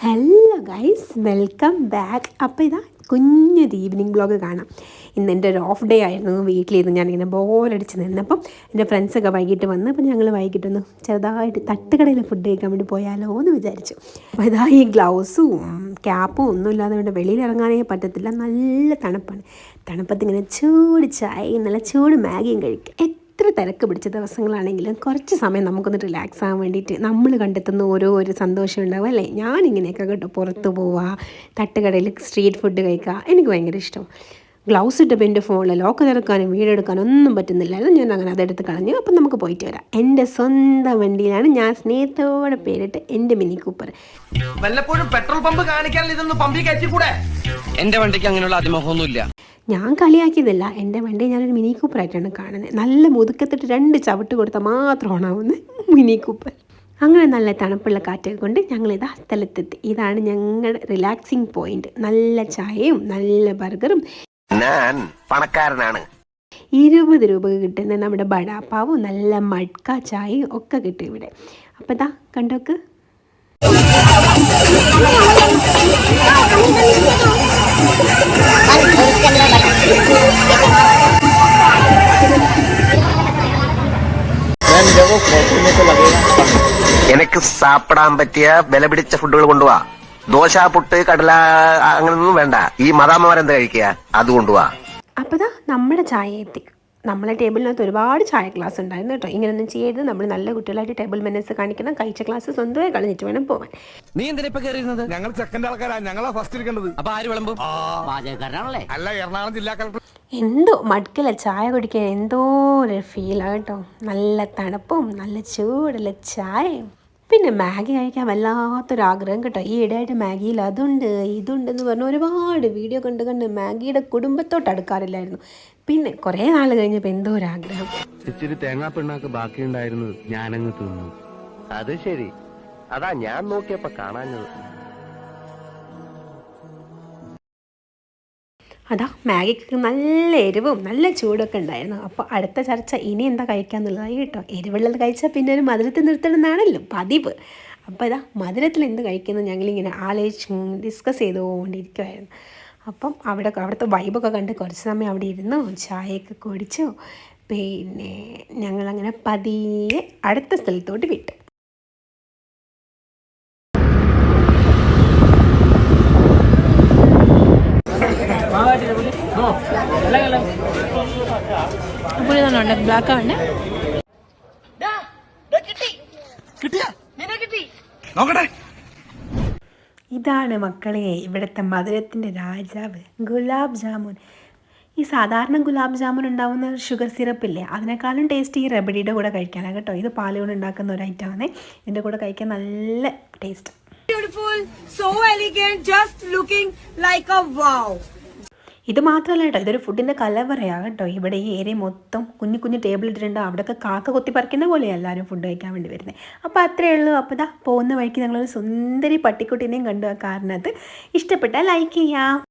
Hello guys, welcome back. അപ്പോൾ ഇതാ കുഞ്ഞൊരു ഈവനിങ് ബ്ലോഗ് കാണാം. ഇന്ന് എൻ്റെ ഒരു ഓഫ് ഡേ ആയിരുന്നു. വീട്ടിലിരുന്ന് ഞാനിങ്ങനെ ബോറടിച്ച് നിന്നപ്പം എൻ്റെ ഫ്രണ്ട്സൊക്കെ വൈകിട്ട് വന്ന് അപ്പോൾ ഞങ്ങൾ വൈകിട്ടൊന്ന് ചെറുതായിട്ട് തട്ടുകടയിൽ ഫുഡ് കഴിക്കാൻ വേണ്ടി പോയാലോ എന്ന് വിചാരിച്ചു. അപ്പോൾ ഇതാ ഈ ഗ്ലൗസും ക്യാപ്പും ഒന്നും ഇല്ലാതെ കൊണ്ട് വെളിയിലിറങ്ങാനേ പറ്റത്തില്ല. നല്ല തണുപ്പാണ്. തണുപ്പത്ത് ഇങ്ങനെ ചൂട് ചായയും നല്ല ചൂട് മാഗിയും കഴിക്കുക. എത്ര തിരക്ക് പിടിച്ച ദിവസങ്ങളാണെങ്കിലും കുറച്ച് സമയം നമുക്കൊന്ന് റിലാക്സ് ആകാൻ വേണ്ടിയിട്ട് നമ്മൾ കണ്ടെത്തുന്ന ഓരോ സന്തോഷം ഉണ്ടാവും അല്ലേ. ഞാനിങ്ങനെയൊക്കെ കേട്ടോ പുറത്ത് പോവുക, തട്ടുകടയിൽ സ്ട്രീറ്റ് ഫുഡ് കഴിക്കുക, എനിക്ക് ഭയങ്കര ഇഷ്ടം. ഗ്ലൗസ് ഇട്ടപ്പോൾ എൻ്റെ ഫോണിൽ ലോക്ക് തിറക്കാനും വീടെടുക്കാനും ഒന്നും പറ്റുന്നില്ലായിരുന്നു. ഞാൻ അങ്ങനെ അതെടുത്ത് കളഞ്ഞു. അപ്പം നമുക്ക് പോയിട്ട് വരാം. എൻ്റെ സ്വന്തം വണ്ടിയിലാണ് ഞാൻ സ്നേഹത്തോടെ പേരിട്ട് എൻ്റെ മിനി കൂപ്പർ. വല്ലപ്പോഴും പെട്രോൾ പമ്പ് കാണിക്കാൻ ഇതൊന്ന് പമ്പിൽ കയറ്റിക്കൂടെ? എൻ്റെ വണ്ടിക്ക് അങ്ങനെയുള്ള അതിമോഹമൊന്നുമില്ല. ഞാൻ കളിയാക്കിയതല്ല, എൻ്റെ വണ്ടി ഞാനൊരു മിനി കൂപ്പറായിട്ടാണ് കാണുന്നത്. നല്ല മുതുക്കത്തിട്ട് 2 ചവിട്ട് കൊടുത്താൽ മാത്രമാണ് ആവുന്നത് മിനി കൂപ്പർ. അങ്ങനെ നല്ല തണുപ്പുള്ള കാറ്റൊക്കെ കൊണ്ട് ഞങ്ങളിതാ സ്ഥലത്തെത്തി. ഇതാണ് ഞങ്ങളുടെ റിലാക്സിങ് പോയിന്റ്. നല്ല ചായയും നല്ല ബർഗറും. ഞാൻ പണക്കാരനാണ്. 20 രൂപ കിട്ടുന്ന നമ്മുടെ ബടാപ്പാവും നല്ല മഡ്ക ചായയും ഒക്കെ കിട്ടും ഇവിടെ. അപ്പം ഇതാ കണ്ടോക്ക്. എനിക്ക് സാപ്പിടാൻ പറ്റിയ വില പിടിച്ച ഫുഡുകൾ കൊണ്ടുപോവാ. ദോശ, പുട്ട്, കടല അങ്ങനൊന്നും വേണ്ട. ഈ മദാമ്മമാരെന്താ കഴിക്കുക, അത് കൊണ്ടുപോവാ. അപ്പോൾ ഇതാ നമ്മുടെ ചായ എത്തി. നമ്മളെ ടേബിളിനകത്ത് ഒരുപാട് ചായ ഗ്ലാസ് ഉണ്ടായിരുന്നു കേട്ടോ. ഇങ്ങനെയൊന്നും ചെയ്യരുത്. നമ്മൾ നല്ല കുട്ടികളായിട്ട് ടേബിൾ മെനസ് കാണിക്കണം. കഴിച്ച ഗ്ലാസ് സ്വന്തമായി കളഞ്ഞിട്ട് വേണം പോകാൻ. നീ എന്തിനാ ഇപ്പൊ കയറിയിരുന്നത്? ഞങ്ങൾ സെക്കൻഡ് ആൾക്കാരാ, ഞങ്ങളാ ഫസ്റ്റ് ഇരിക്കേണ്ടത്. അപ്പൊ ആര് വിളമ്പും? പാചകക്കാരനാണല്ലേ? അല്ല, എറണാകുളം ജില്ലാ കളക്ടർ. എന്തോ മടുക്കല ചായ കുടിക്കാൻ എന്തോ ഒരു ഫീലാണ് കേട്ടോ. നല്ല തണുപ്പും നല്ല ചൂടുള്ള ചായയും പിന്നെ മാഗി കഴിക്കാൻ വല്ലാത്തൊരാഗ്രഹം കേട്ടോ. ഈ ഇടയായിട്ട് മാഗിയിൽ അതുണ്ട് ഇതുണ്ടെന്ന് പറഞ്ഞ് ഒരുപാട് വീഡിയോ കണ്ട് മാഗിയുടെ കുടുംബത്തോട്ട് അടുക്കാറില്ലായിരുന്നു. പിന്നെ കുറേ നാൾ കഴിഞ്ഞപ്പോൾ എന്തോ ഒരാഗ്രഹം. ഇച്ചിരി തേങ്ങാ പിണ്ണാക്ക് ബാക്കിയുണ്ടായിരുന്നു, ഞാനങ്ങ് തിന്നു. അത് ശരി, അതാ ഞാൻ നോക്കിയപ്പോ കാണാഞ്ഞത്. അതാ മാഗിക്ക് നല്ല എരിവും നല്ല ചൂടൊക്കെ ഉണ്ടായിരുന്നു. അപ്പോൾ അടുത്ത ചർച്ച ഇനി എന്താ കഴിക്കാന്നുള്ളതായി കേട്ടോ. എരിവുള്ളത് കഴിച്ചാൽ പിന്നെ ഒരു മധുരത്തിൽ നിർത്തണമെന്നാണല്ലോ പതിവ്. അപ്പോൾ ഇതാ മധുരത്തിൽ എന്ത് കഴിക്കുന്നത് ഞങ്ങളിങ്ങനെ ആലോചിച്ച് ഡിസ്കസ് ചെയ്തുകൊണ്ടിരിക്കുമായിരുന്നു. അപ്പം അവിടുത്തെ വൈബൊക്കെ കണ്ട് കുറച്ച് സമയം അവിടെ ഇരുന്നു, ചായയൊക്കെ കുടിച്ചു. പിന്നെ ഞങ്ങളങ്ങനെ പതിയെ അടുത്ത സ്ഥലത്തോട്ട് വിട്ടു. ബ്ലാക്കാ വേണ്ടേ? ഇതാണ് മക്കളെ ഇവിടുത്തെ മധുരത്തിൻ്റെ രാജാവ്, ഗുലാബ് ജാമുൻ. ഈ സാധാരണ ഗുലാബ് ജാമുൻ ഉണ്ടാവുന്ന ഷുഗർ സിറപ്പില്ലേ, അതിനേക്കാളും ടേസ്റ്റ് ഈ റബഡിയുടെ കൂടെ കഴിക്കാനാണ് കേട്ടോ. ഇത് പാല് കൊണ്ട് ഉണ്ടാക്കുന്ന ഒരു ഐറ്റമാണ്. ഇതിൻ്റെ കൂടെ കഴിക്കാൻ നല്ല taste. Beautiful, so elegant, just looking like a wow. ഇത് മാത്രമല്ല കേട്ടോ, ഇതൊരു ഫുഡിൻ്റെ കലവറയാണ് കേട്ടോ. ഇവിടെ ഈ ഏരിയ മൊത്തം കുഞ്ഞു ടേബിൾ ഇട്ടിട്ടുണ്ട്. അവിടെയൊക്കെ കാക്ക കൊത്തി പറിക്കുന്ന പോലെയാണ് എല്ലാവരും ഫുഡ് കഴിക്കാൻ വേണ്ടി വരുന്നത്. അപ്പോൾ അത്രയേ ഉള്ളൂ. അപ്പോൾ ഇതാ പോകുന്ന വഴിക്ക് ഞങ്ങളൊരു സുന്ദരി പട്ടിക്കുട്ടീനെയും കണ്ടു. ആ കാരണത്ത് ഇഷ്ടപ്പെട്ടാൽ ലൈക്ക് ചെയ്യാം.